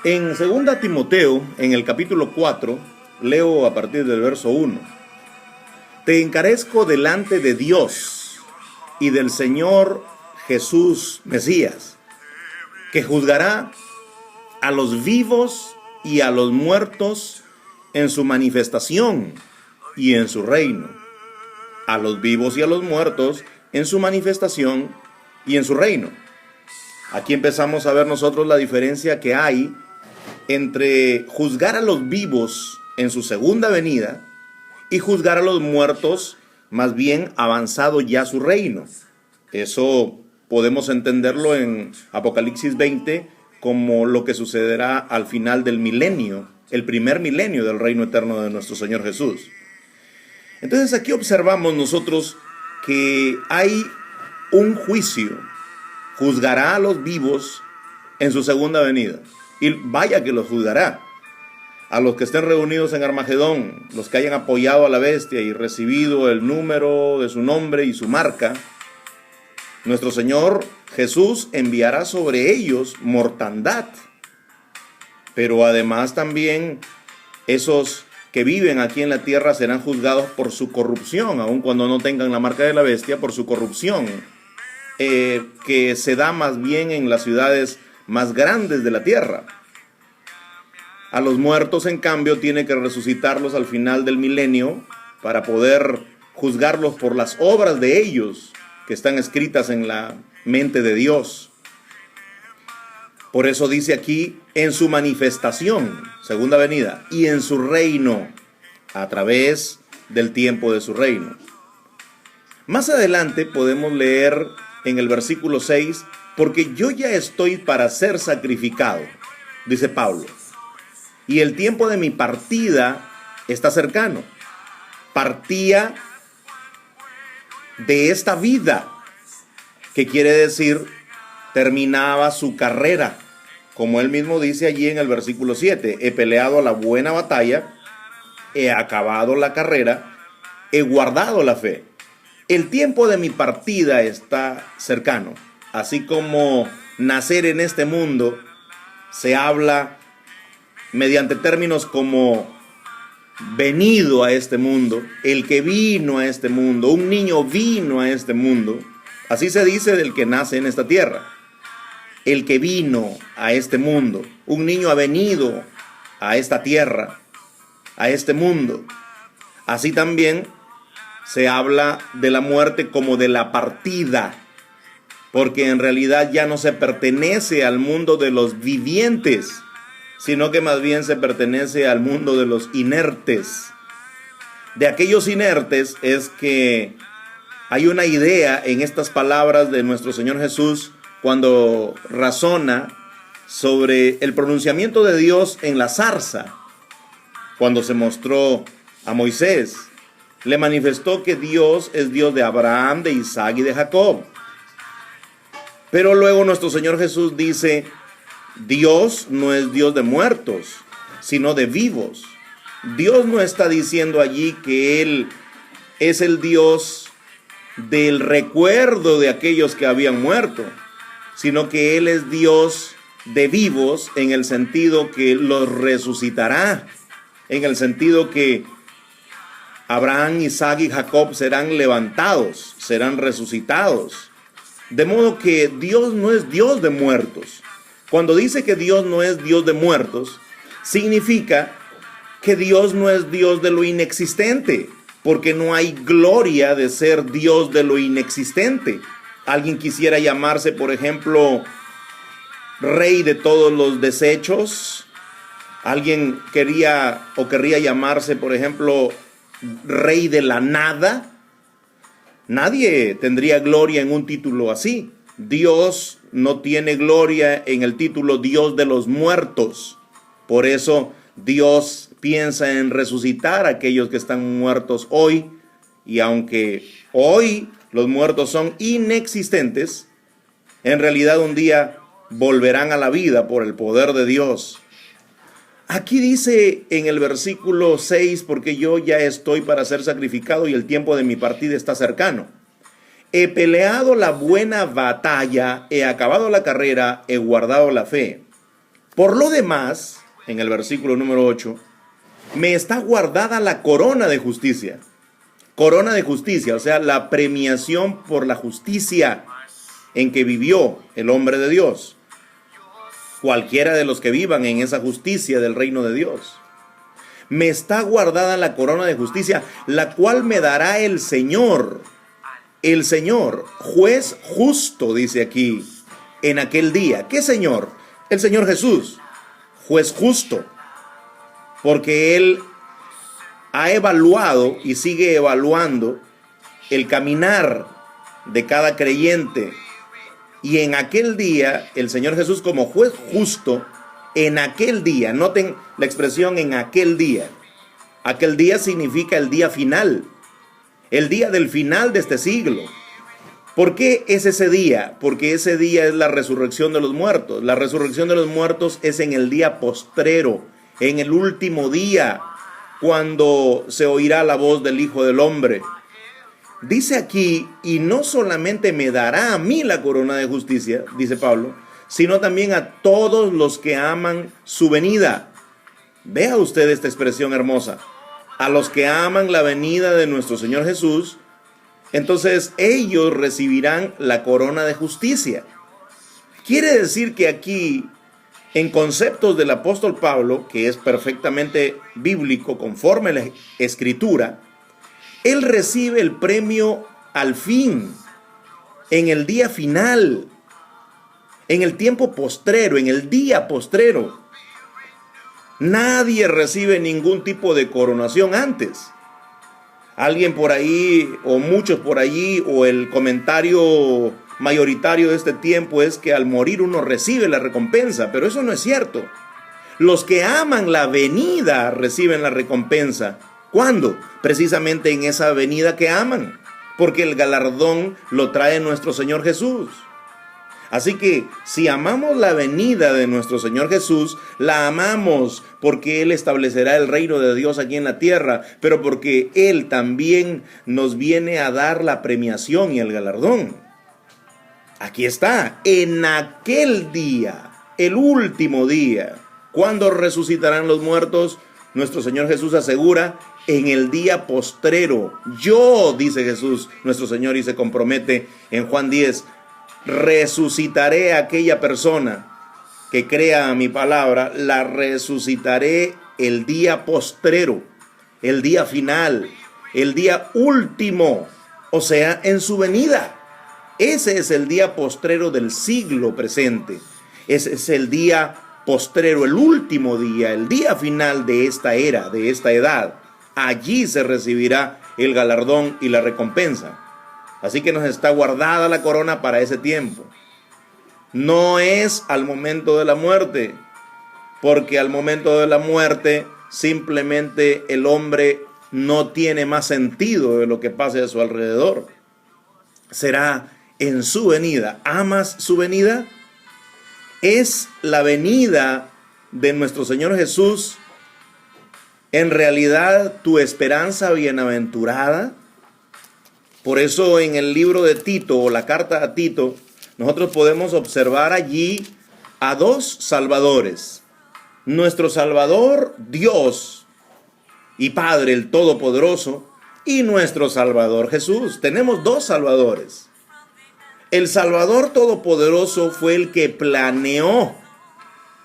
En 2 Timoteo, en el capítulo 4, leo a partir del verso 1. Te encarezco delante de Dios y del Señor Jesús Mesías, que juzgará a los vivos y a los muertos en su manifestación y en su reino. A los vivos y a los muertos en su manifestación y en su reino. Aquí empezamos a ver nosotros la diferencia que hay entre juzgar a los vivos en su segunda venida y juzgar a los muertos, más bien avanzado ya su reino. Eso podemos entenderlo en Apocalipsis 20 como lo que sucederá al final del milenio, el primer milenio del reino eterno de nuestro Señor Jesús. Entonces aquí observamos nosotros que hay un juicio, juzgará a los vivos en su segunda venida. Y vaya que los juzgará. A los que estén reunidos en Armagedón, los que hayan apoyado a la bestia y recibido el número de su nombre y su marca, nuestro Señor Jesús enviará sobre ellos mortandad. Pero además también esos que viven aquí en la tierra serán juzgados por su corrupción, aun cuando no tengan la marca de la bestia, por su corrupción, que se da más bien en las ciudades más grandes de la tierra. A los muertos, en cambio, tiene que resucitarlos al final del milenio para poder juzgarlos por las obras de ellos que están escritas en la mente de Dios. Por eso dice aquí, en su manifestación, segunda venida, y en su reino, a través del tiempo de su reino. Más adelante podemos leer en el versículo 6, porque yo ya estoy para ser sacrificado, dice Pablo, y el tiempo de mi partida está cercano. Partía de esta vida, que quiere decir terminaba su carrera, como él mismo dice allí en el versículo 7, he peleado la buena batalla, he acabado la carrera, he guardado la fe. El tiempo de mi partida está cercano. Así como nacer en este mundo se habla mediante términos como venido a este mundo, el que vino a este mundo, un niño vino a este mundo. Así se dice del que nace en esta tierra. El que vino a este mundo, un niño ha venido a esta tierra, a este mundo. Así también se habla de la muerte como de la partida, porque en realidad ya no se pertenece al mundo de los vivientes, sino que más bien se pertenece al mundo de los inertes. De aquellos inertes es que hay una idea en estas palabras de nuestro Señor Jesús cuando razona sobre el pronunciamiento de Dios en la zarza, cuando se mostró a Moisés. Le manifestó que Dios es Dios de Abraham, de Isaac y de Jacob. Pero luego nuestro Señor Jesús dice, Dios no es Dios de muertos, sino de vivos. Dios no está diciendo allí que Él es el Dios del recuerdo de aquellos que habían muerto, sino que Él es Dios de vivos en el sentido que los resucitará, en el sentido que Abraham, Isaac y Jacob serán levantados, serán resucitados. De modo que Dios no es Dios de muertos. Cuando dice que Dios no es Dios de muertos, significa que Dios no es Dios de lo inexistente, porque no hay gloria de ser Dios de lo inexistente. Alguien quisiera llamarse, por ejemplo, Rey de todos los desechos. Alguien querría llamarse, por ejemplo, Rey de la nada. Nadie tendría gloria en un título así. Dios no tiene gloria en el título Dios de los muertos. Por eso Dios piensa en resucitar a aquellos que están muertos hoy. Y aunque hoy los muertos son inexistentes, en realidad un día volverán a la vida por el poder de Dios. Aquí dice en el versículo 6, porque yo ya estoy para ser sacrificado y el tiempo de mi partida está cercano. He peleado la buena batalla, he acabado la carrera, he guardado la fe. Por lo demás, en el versículo número 8, me está guardada la corona de justicia. Corona de justicia, o sea, la premiación por la justicia en que vivió el hombre de Dios. Cualquiera de los que vivan en esa justicia del reino de Dios. Me está guardada la corona de justicia, la cual me dará el Señor, juez justo, dice aquí, en aquel día. ¿Qué Señor? El Señor Jesús, juez justo, porque Él ha evaluado y sigue evaluando el caminar de cada creyente. Y en aquel día, el Señor Jesús como juez justo, en aquel día, noten la expresión en aquel día. Aquel día significa el día final, el día del final de este siglo. ¿Por qué es ese día? Porque ese día es la resurrección de los muertos. La resurrección de los muertos es en el día postrero, en el último día, cuando se oirá la voz del Hijo del Hombre. Dice aquí, y no solamente me dará a mí la corona de justicia, dice Pablo, sino también a todos los que aman su venida. Vea usted esta expresión hermosa. A los que aman la venida de nuestro Señor Jesús, entonces ellos recibirán la corona de justicia. Quiere decir que aquí, en conceptos del apóstol Pablo, que es perfectamente bíblico, conforme a la Escritura, él recibe el premio al fin, en el día final, en el tiempo postrero, en el día postrero. Nadie recibe ningún tipo de coronación antes. Alguien por ahí, o muchos por allí, o el comentario mayoritario de este tiempo es que al morir uno recibe la recompensa, pero eso no es cierto. Los que aman la venida reciben la recompensa. ¿Cuándo? Precisamente en esa venida que aman, porque el galardón lo trae nuestro Señor Jesús. Así que si amamos la venida de nuestro Señor Jesús, la amamos porque Él establecerá el reino de Dios aquí en la tierra, pero porque Él también nos viene a dar la premiación y el galardón. Aquí está, en aquel día, el último día, cuando resucitarán los muertos, nuestro Señor Jesús asegura, en el día postrero. Yo, dice Jesús, nuestro Señor, y se compromete en Juan 10, resucitaré a aquella persona que crea a mi palabra, la resucitaré el día postrero, el día final, el día último, o sea, en su venida. Ese es el día postrero del siglo presente. Ese es el día postrero, el último día, el día final de esta era, de esta edad. Allí se recibirá el galardón y la recompensa. Así que nos está guardada la corona para ese tiempo. No es al momento de la muerte, porque al momento de la muerte simplemente el hombre no tiene más sentido de lo que pase a su alrededor. Será en su venida. ¿Amas su venida? Es la venida de nuestro Señor Jesús en realidad tu esperanza bienaventurada. Por eso en el libro de Tito, o la carta a Tito, nosotros podemos observar allí a dos salvadores. Nuestro Salvador, Dios y Padre, el Todopoderoso, y nuestro Salvador Jesús. Tenemos dos salvadores. El Salvador Todopoderoso fue el que planeó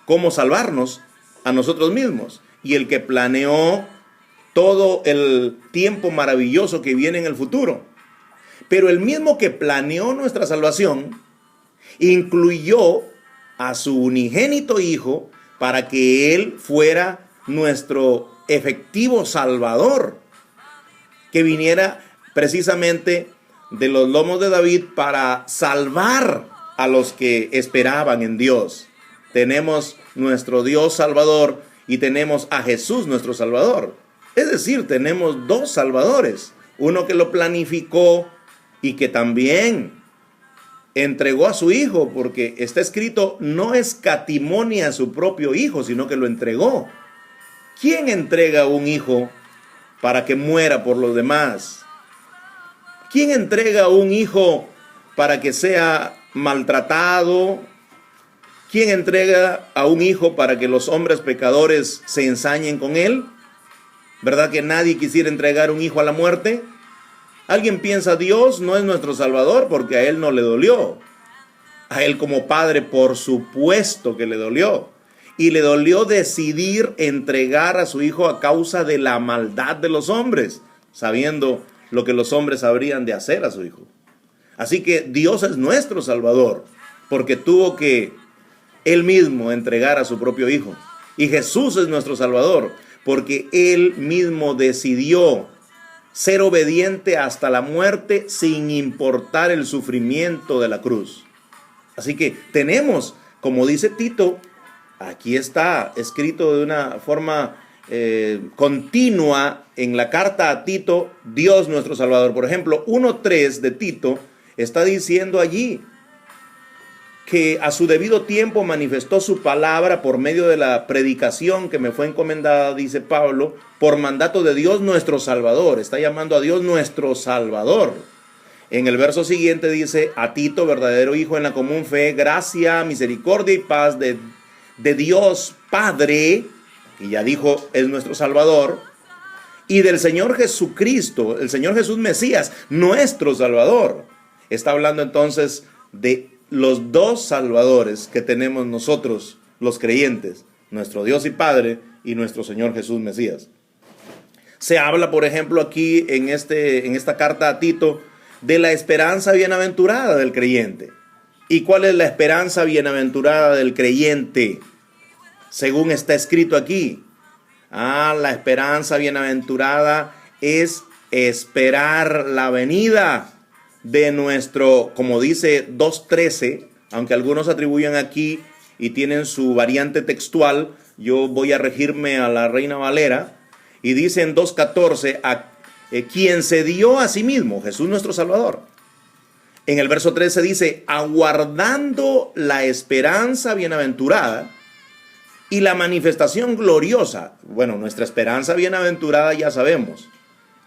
cómo salvarnos a nosotros mismos, y el que planeó todo el tiempo maravilloso que viene en el futuro. Pero el mismo que planeó nuestra salvación incluyó a su unigénito Hijo para que Él fuera nuestro efectivo Salvador, que viniera precisamente de los lomos de David para salvar a los que esperaban en Dios. Tenemos nuestro Dios Salvador y tenemos a Jesús nuestro Salvador. Es decir, tenemos dos salvadores, uno que lo planificó y que también entregó a su Hijo, porque está escrito, no escatimó ni a su propio Hijo, sino que lo entregó. ¿Quién entrega a un hijo para que muera por los demás? ¿Quién entrega a un hijo para que sea maltratado, ¿Quién entrega a un hijo para que los hombres pecadores se ensañen con él? ¿Verdad que nadie quisiera entregar un hijo a la muerte? Alguien piensa, Dios no es nuestro Salvador porque a él no le dolió. A él como padre, por supuesto que le dolió. Y le dolió decidir entregar a su hijo a causa de la maldad de los hombres, sabiendo lo que los hombres habrían de hacer a su hijo. Así que Dios es nuestro Salvador, porque tuvo que Él mismo entregar a su propio hijo. Y Jesús es nuestro Salvador, porque Él mismo decidió ser obediente hasta la muerte sin importar el sufrimiento de la cruz. Así que tenemos, como dice Tito, aquí está escrito de una forma continua en la carta a Tito, Dios nuestro Salvador. Por ejemplo, 1:3 de Tito está diciendo allí que a su debido tiempo manifestó su palabra por medio de la predicación que me fue encomendada, dice Pablo, por mandato de Dios nuestro Salvador. Está llamando a Dios nuestro Salvador. En el verso siguiente dice, a Tito, verdadero hijo en la común fe, gracia, misericordia y paz de Dios Padre, y ya dijo, es nuestro Salvador, y del Señor Jesucristo, el Señor Jesús Mesías, nuestro Salvador. Está hablando entonces de los dos Salvadores que tenemos nosotros, los creyentes, nuestro Dios y Padre y nuestro Señor Jesús Mesías. Se habla, por ejemplo, aquí en esta carta a Tito, de la esperanza bienaventurada del creyente. ¿Y cuál es la esperanza bienaventurada del creyente? Según está escrito aquí. La esperanza bienaventurada es esperar la venida de nuestro, como dice 2:13, aunque algunos atribuyen aquí y tienen su variante textual, yo voy a regirme a la Reina Valera, y dice en 2:14, quien se dio a sí mismo, Jesús nuestro Salvador. En el verso 13 dice, aguardando la esperanza bienaventurada y la manifestación gloriosa. Bueno, nuestra esperanza bienaventurada ya sabemos,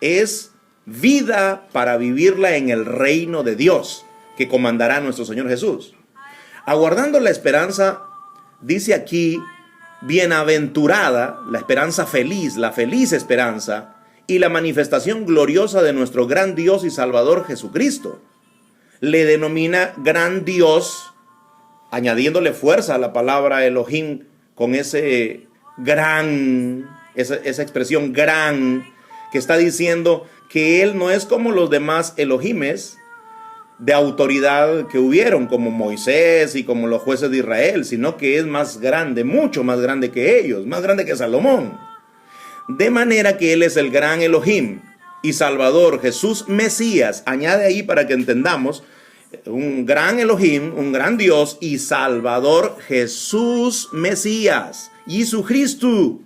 es vida para vivirla en el reino de Dios, que comandará nuestro Señor Jesús. Aguardando la esperanza, dice aquí, bienaventurada, la esperanza feliz, la feliz esperanza, y la manifestación gloriosa de nuestro gran Dios y Salvador Jesucristo. Le denomina gran Dios, añadiéndole fuerza a la palabra Elohim, con ese gran, esa expresión gran, que está diciendo que Él no es como los demás Elohimes de autoridad que hubieron, como Moisés y como los jueces de Israel, sino que es más grande, mucho más grande que ellos, más grande que Salomón. De manera que Él es el gran Elohim y Salvador, Jesús Mesías. Añade ahí para que entendamos, un gran Elohim, un gran Dios y Salvador, Jesús Mesías, Jesucristo,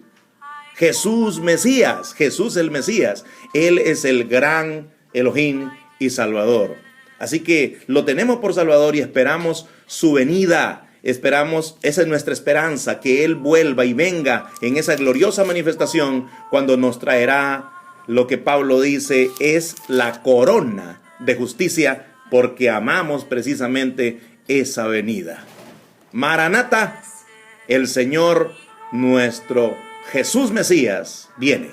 Jesús Mesías, Jesús el Mesías. Él es el gran Elohim y Salvador. Así que lo tenemos por Salvador y esperamos su venida. Esperamos, esa es nuestra esperanza, que Él vuelva y venga en esa gloriosa manifestación cuando nos traerá lo que Pablo dice es la corona de justicia, porque amamos precisamente esa venida. Maranata, el Señor nuestro Jesús Mesías viene.